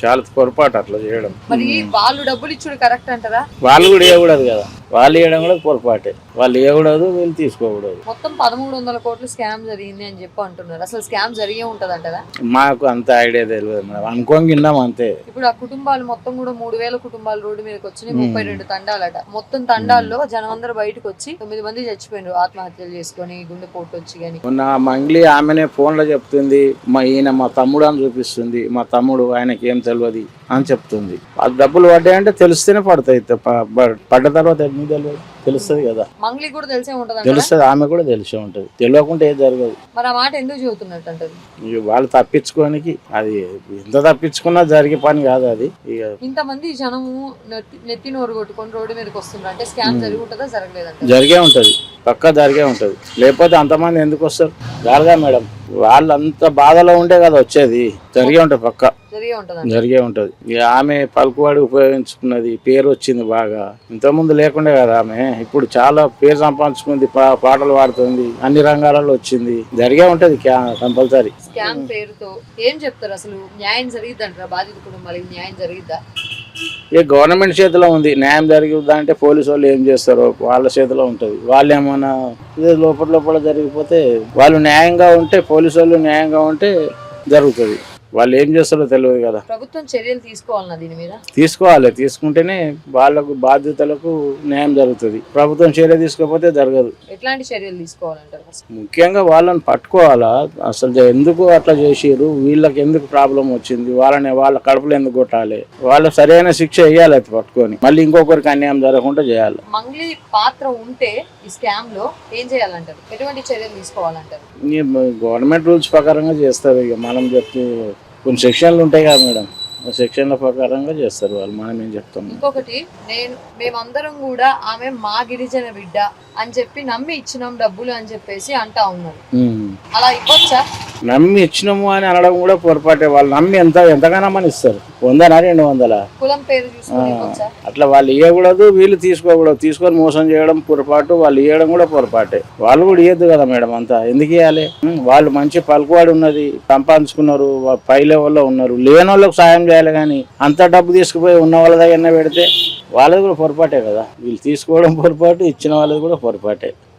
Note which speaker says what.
Speaker 1: చాలా పొరపాటు అట్లా చేయడం.
Speaker 2: మరి వాళ్ళు డబ్బులు ఇచ్చుడు కరెక్ట్ అంటారా?
Speaker 1: వాళ్ళు కూడా ఇవ్వకూడదు కదా, వాళ్ళు ఇవ్వడం కూడా పొరపాటే. వాళ్ళు ఇవ్వకూడదు, వీళ్ళు తీసుకోకూడదు.
Speaker 2: మొత్తం 1300 కోట్లు స్కామ్ జరిగింది అని చెప్పి అంటున్నారు. అసలు స్కామ్ జరిగే ఉంటది అంటారా?
Speaker 1: మాకు అంత ఐడియా తెలియదు మేడం, అనుకోని విన్నాం అంతే.
Speaker 2: ఇప్పుడు ఆ కుటుంబాలు మొత్తం కూడా 3000 కుటుంబాలు రోడ్డు మీదకి వచ్చినాయి. 32 తండాలట. మొత్తం తండాల్లో జనం అందరూ బయటకు వచ్చి 9 మంది చచ్చిపోయినారు ఆత్మహత్యలు చేసుకొని, గుండెపోటు వచ్చి. కానీ
Speaker 1: మొన్న మంగ్లీ ఆమెనే ఫోన్లో చెప్తుంది, ఈయన మా తమ్ముడు అని చూపిస్తుంది, మా తమ్ముడు, ఆయనకి ఏం తెలియదు అని చెప్తుంది. ఆ డబ్బులు పడ్డాయంటే తెలిస్తేనే పడతాయి, పడ్డ తర్వాత ఎందుకు తెలియదు? తెలుస్తుంది కదా.
Speaker 2: మంగ్లీ కూడా తెలిసే ఉంటది.
Speaker 1: తెలుస్తుంది, ఆమె కూడా తెలిసే ఉంటది. తెలియకుండా ఏది జరగదు.
Speaker 2: మరి ఆ మాట ఎందుకు చెబుతున్నట్టు అంటది?
Speaker 1: వాళ్ళు తప్పించుకోనికి, అది ఎంత తప్పించుకున్నా జరిగే పని కాదు అది. ఇక
Speaker 2: ఇంతమంది జనము నెత్తి నోరు కొట్టుకొని రోడ్డు మీదకి వస్తున్నారు అంటే స్కామ్ జరిగి ఉంటుందా, జరగలేదంట?
Speaker 1: జరిగే ఉంటది, పక్కా జరిగే ఉంటది. లేకపోతే అంతమంది ఎందుకు వస్తారు? జరగా మేడం, వాళ్ళు అంత బాధలో ఉంటే కదా వచ్చేది. జరిగే ఉంటది, పక్కా జరిగే ఉంటది. ఇక ఆమె పలుకువాడి ఉపయోగించుకున్నది, పేరు వచ్చింది బాగా. ఇంతకుముందు లేకుండే కదా ఆమె, ఇప్పుడు చాలా పేరు సంపాదించుకుంది, పాటలు పాడుతుంది, అన్ని రంగాలలో వచ్చింది. జరిగే ఉంటది కంపల్సరీ.
Speaker 2: స్కామ్ పేరుతో ఏం చెప్తారు? అసలు న్యాయం జరిగిద్దంటారా? బాధిత కుటుంబాలకి న్యాయం జరిగిద్దా?
Speaker 1: ఇక గవర్నమెంట్ చేతిలో ఉంది. న్యాయం జరిగిద్దా అంటే పోలీసు వాళ్ళు ఏం చేస్తారో వాళ్ళ చేతిలో ఉంటది. వాళ్ళు ఏమన్నా లోపల జరిగిపోతే, వాళ్ళు న్యాయంగా ఉంటే, పోలీసు వాళ్ళు న్యాయంగా ఉంటే జరుగుతుంది. వాళ్ళు ఏం చేస్తారో తెలియదు కదా.
Speaker 2: ప్రభుత్వం చర్యలు తీసుకోవాలన్నా దీని మీద?
Speaker 1: తీసుకోవాలి, తీసుకుంటేనే వాళ్ళకు బాధ్యతలకు న్యాయం జరుగుతుంది. ప్రభుత్వం చర్య తీసుకోకపోతే జరగదు.
Speaker 2: ఎట్లాంటి చర్యలు తీసుకోవాలంటారు?
Speaker 1: ముఖ్యంగా వాళ్ళని పట్టుకోవాలా, అసలు ఎందుకు అట్లా చేసిరు, వీళ్ళకి ఎందుకు ప్రాబ్లం వచ్చింది, వాళ్ళ కడుపులో ఎందుకు కొట్టాలి, వాళ్ళకి సరైన శిక్ష వేయాలి. అది పట్టుకొని మళ్ళీ ఇంకొకరికి అన్యాయం జరగకుండా చేయాలి.
Speaker 2: మంగ్లీ పాత్ర ఉంటే ఈ స్కామ్ లో ఏం చేయాలంటారు? ఎటువంటి చర్యలు తీసుకోవాలంటారు?
Speaker 1: గవర్నమెంట్ రూల్స్ ప్రకారంగా చేస్తారు. ఇక మనం చెప్తే కొన్ని సెక్షన్లు ఉంటాయి కదా మేడం, సెక్షన్ల ప్రకారంగా చేస్తారు వాళ్ళు. మనం ఏం చెప్తాం?
Speaker 2: ఇంకొకటి, మేమందరం కూడా ఆమె మా గిరిజన బిడ్డ అని చెప్పి నమ్మి ఇచ్చినాం డబ్బులు అని చెప్పేసి అంటా ఉన్నారు. అలా ఇవ్వచ్చా?
Speaker 1: నమ్మి ఇచ్చినాము అని అనడం కూడా పొరపాటే. వాళ్ళు నమ్మి ఎంతగానో మన ఇస్తారు, 100-200
Speaker 2: కులం పేరు చూసుకొని ఇవ్వచ్చా?
Speaker 1: అట్లా వాళ్ళు ఇవ్వకూడదు, వీళ్ళు తీసుకోకూడదు. తీసుకొని మోసం చేయడం పొరపాటు, వాళ్ళు ఇవ్వడం కూడా పొరపాటే. వాళ్ళు కూడా ఇవ్వద్దు కదా మేడం, అంతా ఎందుకు ఇవ్వాలి? వాళ్ళు మంచి పలుకువాడు ఉన్నది, సంపాదించుకున్నారు, పై లెవెల్లో ఉన్నారు. లేని వాళ్ళకి సాయం చేయాలి కానీ అంత డబ్బు తీసుకుపోయి ఉన్న వాళ్ళ దగ్గర పెడితే వాళ్ళది కూడా పొరపాటే కదా. వీళ్ళు తీసుకోవడం పొరపాటు, ఇచ్చిన వాళ్ళది కూడా పొరపాటే.